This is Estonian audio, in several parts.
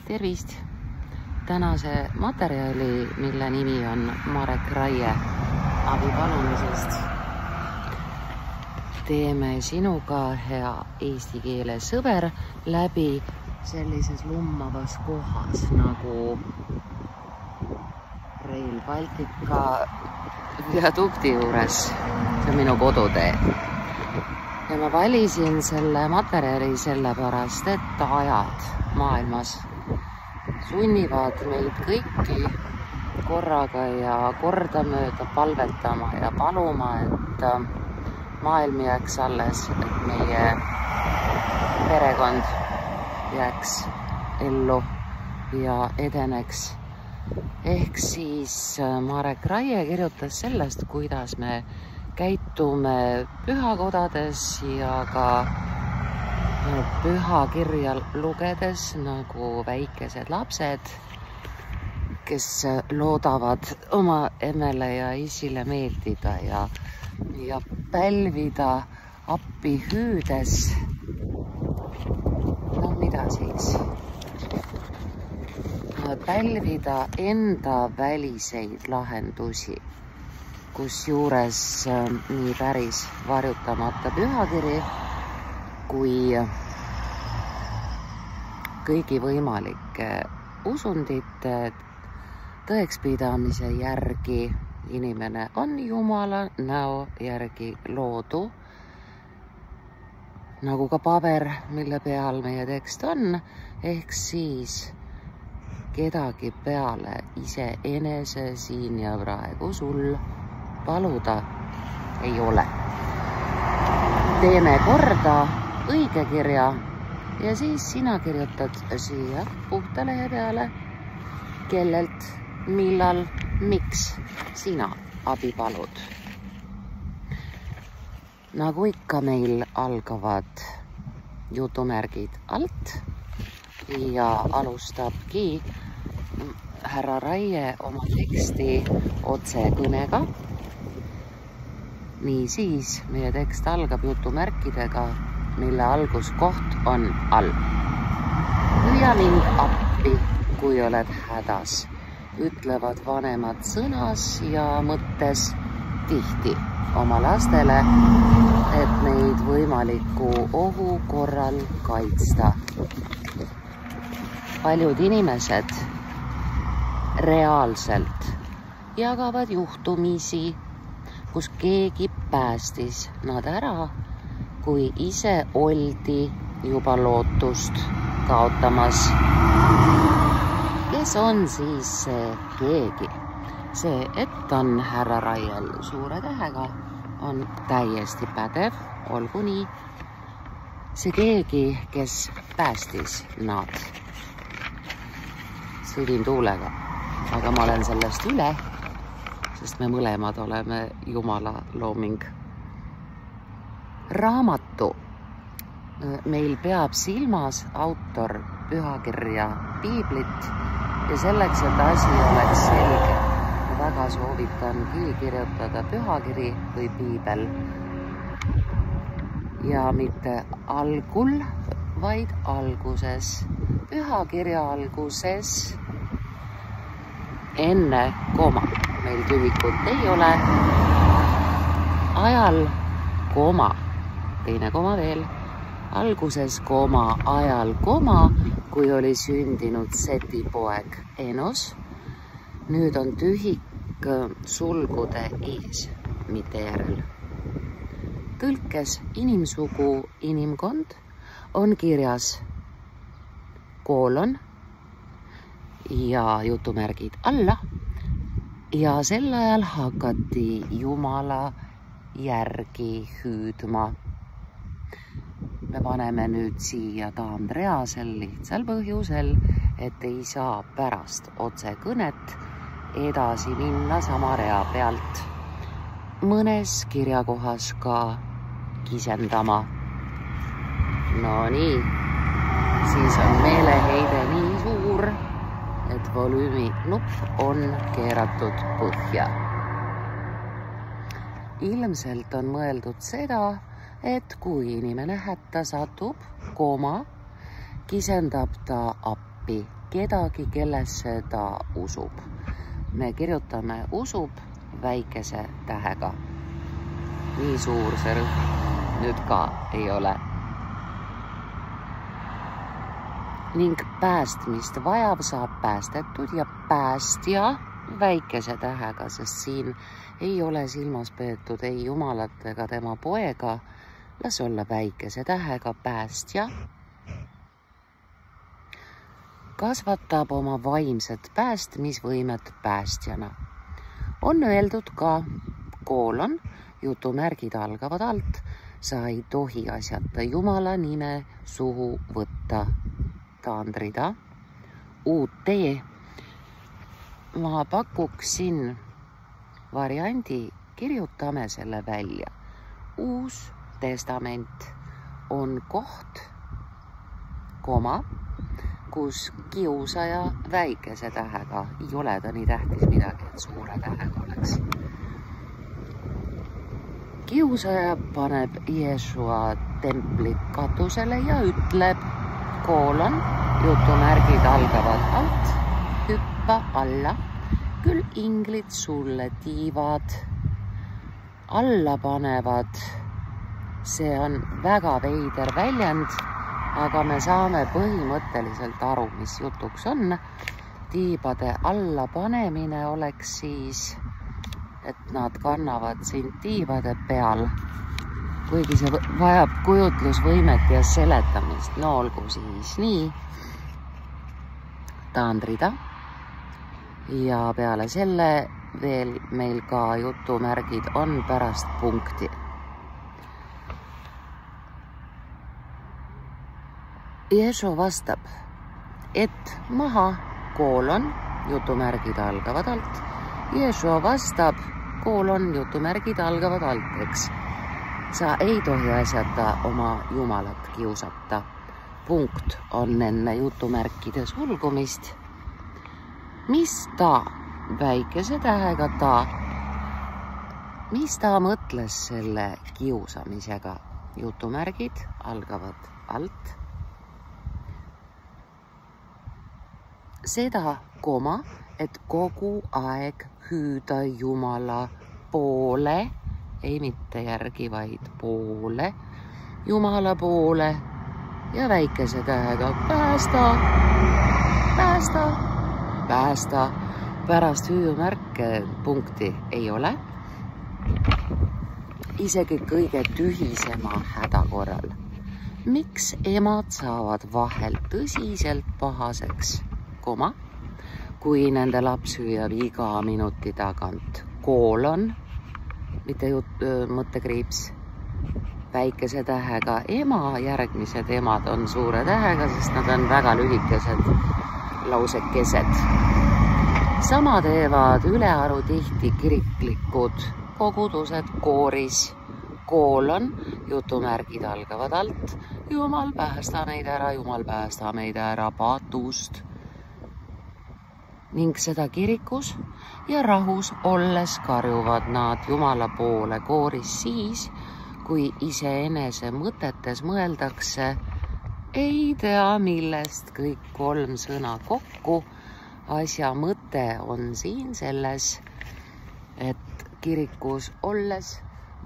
Tervist! Tänase materjali, mille nimi on Marek Raie abipalumisest, teeme sinuga, hea eesti keele sõber, läbi sellises lummavas kohas nagu Rail Baltica viadukti juures. See on minu kodutee. Ja ma valisin selle materjali sellepärast, et ajad maailmas sunnivad meid kõiki korraga ja kordamööda palvetama ja paluma, et maailm jääks alles, et meie perekond jääks ellu ja edeneks. Ehk siis Marek Raie kirjutas sellest, kuidas me käitume pühakodades ja ka pühakirja lugedes nagu väikesed lapsed, kes loodavad oma emmele ja isile meeldida ja pälvida appi hüüdes. No mida siis? Pälvida enda väliseid lahendusi, kusjuures nii päris varjutamata pühakiri kui kõigi võimalike usundite tõekspidamise järgi inimene on Jumala näo järgi loodu, nagu ka paber, mille peal meie tekst on, ehk siis kedagi peale iseenese siin ja praegu sul paluda ei ole. Teeme korda õige kirja ja siis sina kirjutad siia puhta lehe peale, kellelt, millal, miks sina abi palud. Nagu ikka meil algavad jutumärgid alt ja alustabki härra Raie oma teksti otsekõnega. Niisiis meie tekst algab jutumärkidega, mille alguskoht on all. Hüüa mind appi, kui oled hädas, ütlevad vanemad sõnas ja mõttes tihti oma lastele, et neid võimaliku ohu korral kaitsta. Paljud inimesed reaalselt jagavad juhtumisi, kus keegi päästis nad ära, kui ise oldi juba lootust kaotamas. Kes on siis see keegi? See, et on härra Raiel suure tähega, on täiesti pädev, olgu nii. See keegi, kes päästis nad. Sõdin tuulega, aga ma olen sellest üle, sest me mõlemad oleme Jumala looming. Raamatu. Meil peab silmas autor pühakirja piiblit ja selleks, et asi oleks selge, ma väga soovitangi kirjutada pühakiri või piibel. Ja mitte algul, vaid alguses. Pühakirja alguses enne koma. Meil tühikut ei ole. Ajal koma, teine koma veel, alguses koma, ajal koma, kui oli sündinud Seti poeg Enos. Nüüd on tühik sulgude ees, mitte järel. Tõlkes inimsugu, inimkond on kirjas koolon ja jutumärgid alla. Ja sel ajal hakati Jumala järgi hüüdma. Me paneme nüüd siia taandreasel lihtsal põhjusel, et ei saa pärast otsekõnet edasi minna sama rea pealt. Mõnes kirjakohas ka kisendama. No nii, siis on meeleheide nii suur, et volüümi nupp on keeratud põhja. Ilmselt on mõeldud seda, et kui inimene hätta satub, kisendab ta appi kedagi, kellesse ta usub. Me kirjutame usub väikese tähega. Nii suur see rõhk nüüd ka ei ole. Ning päästmist vajav saab päästetud ja päästja väikese tähega, sest siin ei ole silmas peetud ei Jumalat ega tema poega. Las olla väikese tähega päästja. Kasvatab oma vaimset päästmisvõimet päästjana. On öeldud ka koolon, jutumärgid algavad alt, sa ei tohi asjata Jumala nime suhu võtta. Taandrida, uut tee. Ma pakuksin variandi, kirjutame selle välja. Uus testament on koht, koma, kus kiusaja väikese tähega, ei ole ta nii tähtis midagi, et suure tähega oleks. Kiusaja paneb Jeesua templi katusele ja ütleb, koolon, jutumärgid algavad alt, hüppa alla, küll inglid sulle tiivad, alla panevad. See on väga veider väljend, aga me saame põhimõtteliselt aru, mis jutuks on. Tiibade alla panemine oleks siis, et nad kannavad sind tiibade peal. Kuigi see vajab kujutlusvõimet ja seletamist. No olgu siis nii. Taandrida. Ja peale selle veel meil ka jutumärgid on pärast punkti. Jeesu vastab, et maha, koolon, jutumärgid algavad alt. Jeesu vastab, koolon, jutumärgid algavad alt, eks. Sa ei tohi asjata oma Jumalat kiusata. Punkt on enne jutumärkide sulgumist. Mis ta, väikese tähega ta, mis ta mõtles selle kiusamisega? Jutumärgid algavad alt. Seda, koma, et kogu aeg hüüda Jumala poole, ei mitte järgi, vaid poole, Jumala poole ja väikese tähega päästa, päästa, päästa. Pärast hüüumärke punkti ei ole. Isegi kõige tühisema häda korral. Miks emad saavad vahel tõsiselt pahaseks? Koma, kui nende laps hüüab iga minuti tagant koolon, mitte mõttekriips, väikese tähega ema, järgmised emad on suure tähega, sest nad on väga lühikesed lausekesed. Sama teevad ülearu tihti kiriklikud kogudused kooris, koolon, jutumärgid algavad alt, Jumal päästa meid ära, Jumal päästa meid ära patust. Ning seda kirikus ja rahus olles karjuvad nad Jumala poole kooris siis, kui iseenese mõtetes mõeldakse, ei tea millest kõik kolm sõna kokku. Asja mõte on siin selles, et kirikus olles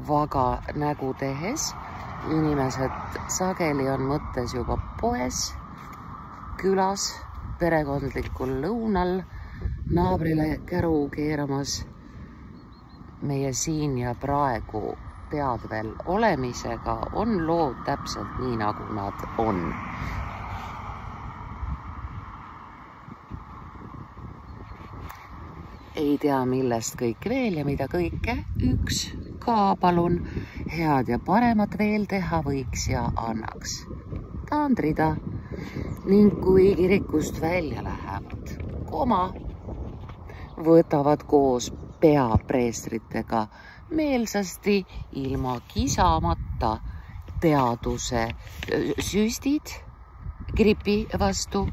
vaga nägu tehes, inimesed sageli on mõttes juba poes, külas, perekondlikul lõunal, naabrile käru keeramas. Meie siin ja praegu teadvel olemisega on lood täpselt nii, nagu nad on. Ei tea millest kõik veel ja mida kõike üks ka palun head ja paremat veel teha võiks ja annaks. Taandrida ning kui kirikust välja lähevad, koma, võtavad koos peapreestritega meelsasti ilma kisamata teaduse süstid gripi vastu,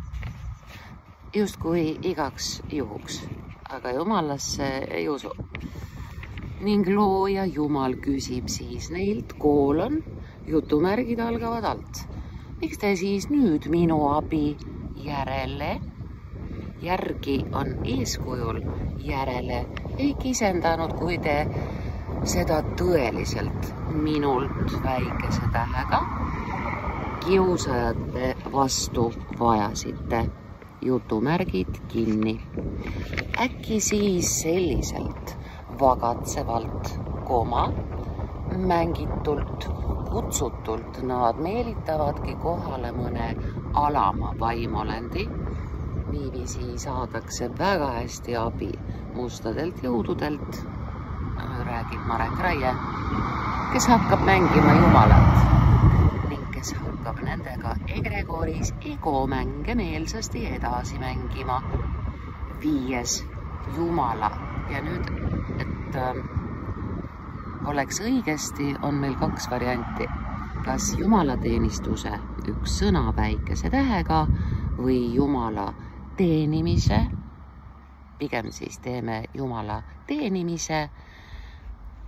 justkui igaks juhuks, aga Jumalasse ei usu. Ning looja Jumal küsib siis neilt, koolon, jutumärgid algavad alt. Miks te siis nüüd minu abi järele järgi on eeskujul järele ei kisendanud, kui te seda tõeliselt minult väikese tähega kiusajate vastu vajasite. Jutumärgid kinni. Äkki siis selliselt vagatsevalt, mängitult, kutsutult nad meelitavadki kohale mõne alama vaimolendi. Niiviisi saadakse väga hästi abi mustadelt jõududelt, räägib Marek Raie, kes hakkab mängima Jumalat ning kes hakkab nendega egregoris egomänge meelsasti edasi mängima. 5. Jumala. Ja nüüd, et oleks õigesti, on meil 2 varianti. Kas jumalateenistuse üks sõna väikese tähega või Jumala teenimise. Pigem siis teeme Jumala teenimise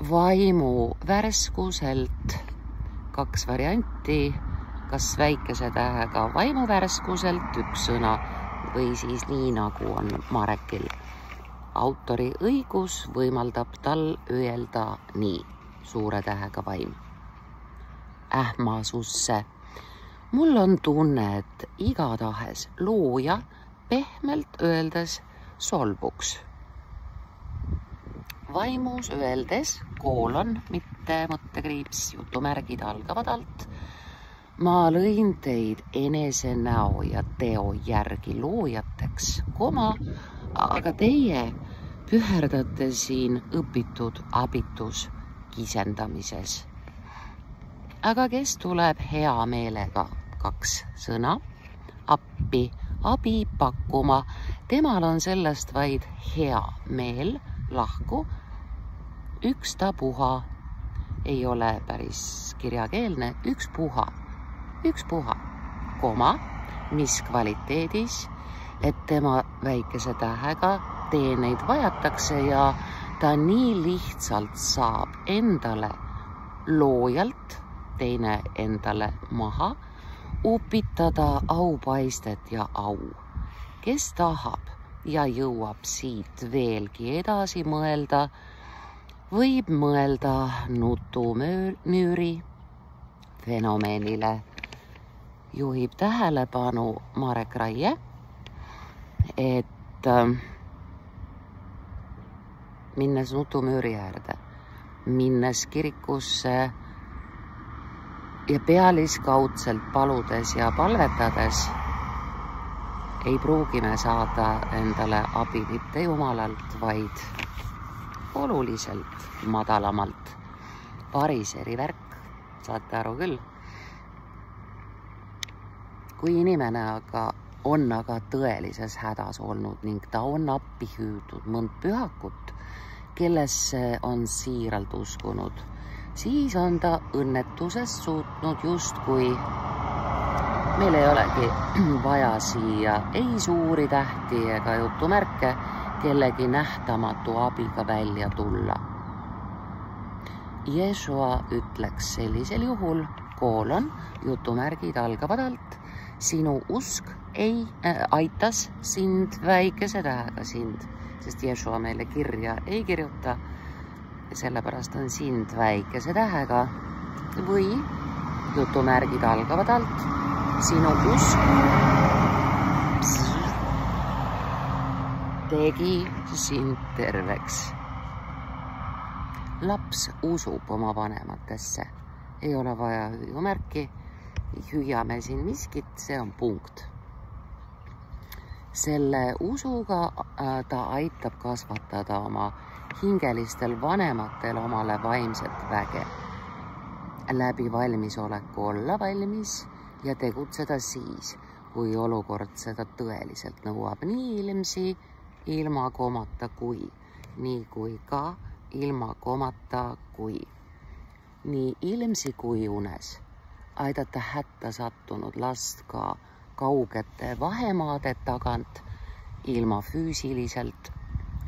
vaimu värskuselt. 2 varianti, kas väikese tähega vaimu värskuselt üks sõna või siis nii, nagu on Marekil. Autori õigus võimaldab tal öelda nii, suure tähega vaim. Ähmasusse. Mul on tunne, et igatahes looja pehmelt öeldes solvuks. Vaimus öeldes, mitte mõttekriips, jutumärgid algavad alt. Ma lõin teid enese näo ja teo järgi loojateks, aga teie püherdate siin õpitud abitus kisendamises. Aga kes tuleb hea meelega 2 sõna appi, abi pakkuma, temal on sellest vaid hea meel lahku, ükstapuha, ei ole päris kirjakeelne, ükspuha, mis kvaliteedis, et tema väikese tähega teeneid vajatakse ja ta nii lihtsalt saab endale loojalt, teine endale maha, upitada aupaistet ja au. Kes tahab ja jõuab siit veelgi edasi mõelda, võib mõelda nutumüüri fenomeenile. Juhib tähelepanu Marek Raie, et minnes nutumüüri äärde, minnes kirikusse ja pealiskaudselt paludes ja palvetades, ei pruugi me saada endale abi mitte Jumalalt, vaid oluliselt madalamalt. Pariseri värk, saate aru küll. Kui inimene on tõelises hädas olnud ning ta on appi hüüdnud mõnd pühakut, kellesse on siiralt uskunud, siis on ta õnnetuses suutnud justkui, meil ei olegi vaja siia ei suuri tähti ega jutumärke, kellegi nähtamatu abiga välja tulla. Ješua ütleks sellisel juhul, jutumärgid algavad alt, sinu usk aitas sind, väikese tähega sind, sest Ješua meile kirja ei kirjuta, sellepärast on sind väikese tähega, või jutumärgid algavad alt, sinu usk tegi sind terveks. Laps usub oma vanematesse, ei ole vaja hüüumärki, hüüame siin miskit, see on punkt. Selle usuga ta aitab kasvatada oma hingelistel vanematel omale vaimset väge. Läbi valmisoleku olla valmis ja tegutseda siis, kui olukord seda tõeliselt nõuab, nii ilmsi ilma komata kui, nii kui ka ilma komata kui, nii ilmsi kui unes, aidata hätta sattunud last ka kaugete vahemaade tagant ilma füüsiliselt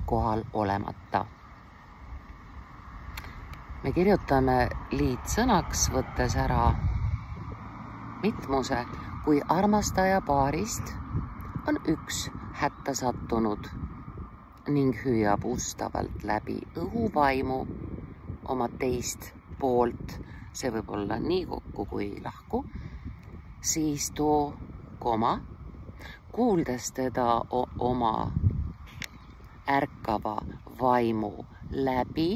kohal olemata. Me kirjutame liitsõnaks, võttes ära mitmuse, kui armastaja paarist on üks hätta sattunud ning hüüab ustavalt läbi õhuvaimu oma teist poolt, see võib olla nii kokku kui lahku, siis too koma, kuuldes teda oma ärkava vaimu läbi,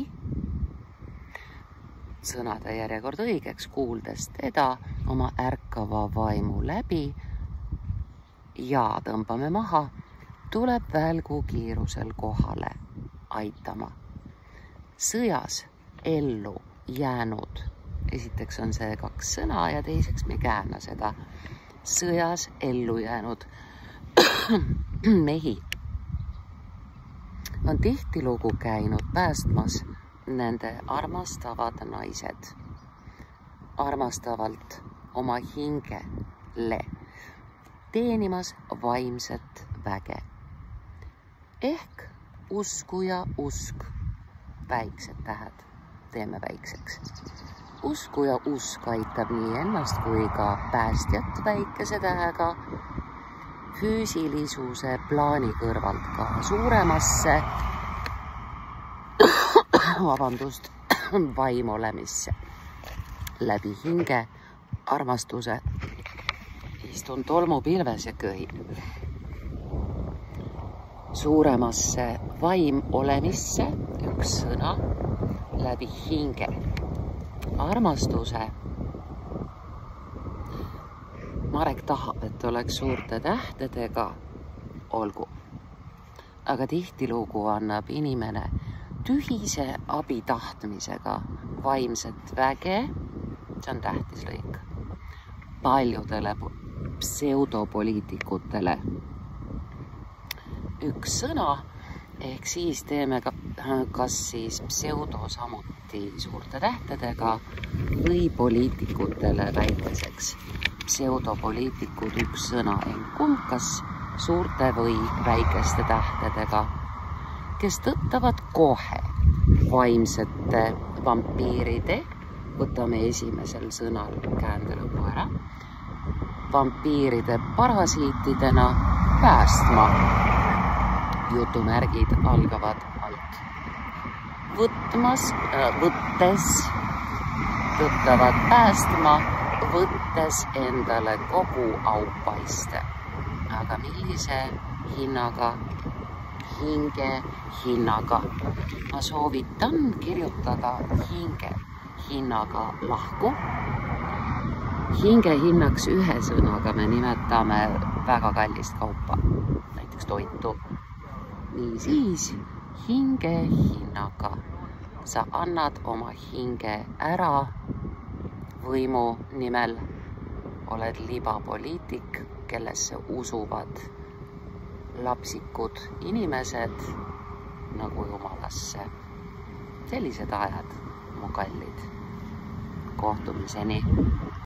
sõnade järjekord õigeks, kuuldes teda oma ärkava vaimu läbi ja tõmbame maha, tuleb välgu kiirusel kohale aitama. Sõjas ellu jäänud, esiteks on see 2 sõna ja teiseks me kääna seda, sõjas ellu jäänud mehi on tihtilugu käinud päästmas nende armastavad naised armastavalt oma hingele, teenimas vaimset väge. Ehk usku ja usk, väiksed tähed teeme väikseks. Usku ja usk aitab nii ennast kui ka päästjat väikese tähega füüsilisuse plaani kõrvalt ka suuremasse vaimu olemisse. Läbi hinge armastuse istun tolmupilves ja köhin. Suuremasse vaim olemisse, üks sõna, läbi hinge. Armastuse. Marek tahab, et oleks suurte tähtedega, olgu. Aga tihtilugu annab inimene tühise abi tahtmisega vaimset väge, see on tähtis lõik, paljudele pseudopoliitikutele üks sõna, ehk siis teeme kas siis pseudo samuti suurte tähtedega või poliitikutele väikeseks. Pseudopoliitikud üks sõna kumb kas suurte või väikeste tähtedega, kes tõttavad kohe vaimsete vampiiride, võtame esimesel sõnal käände lõpu ära, vampiiride parasiitidena päästma. Jutumärgid algavad alt. Võttes tõttavad päästma, võttes endale kogu aupaiste. Aga millise hinnaga? Hinge hinnaga. Ma soovitan kirjutada hinge hinnaga lahku. Hinge hinnaks ühe sõnaga me nimetame väga kallist kaupa, näiteks toitu. Nii siis hinge hinnaga. Sa annad oma hinge ära võimu nimel. Oled libapoliitik, kellesse usuvad lapsikud inimesed nagu jumalasse. Sellised ajad, mu kallid. Kohtumiseni.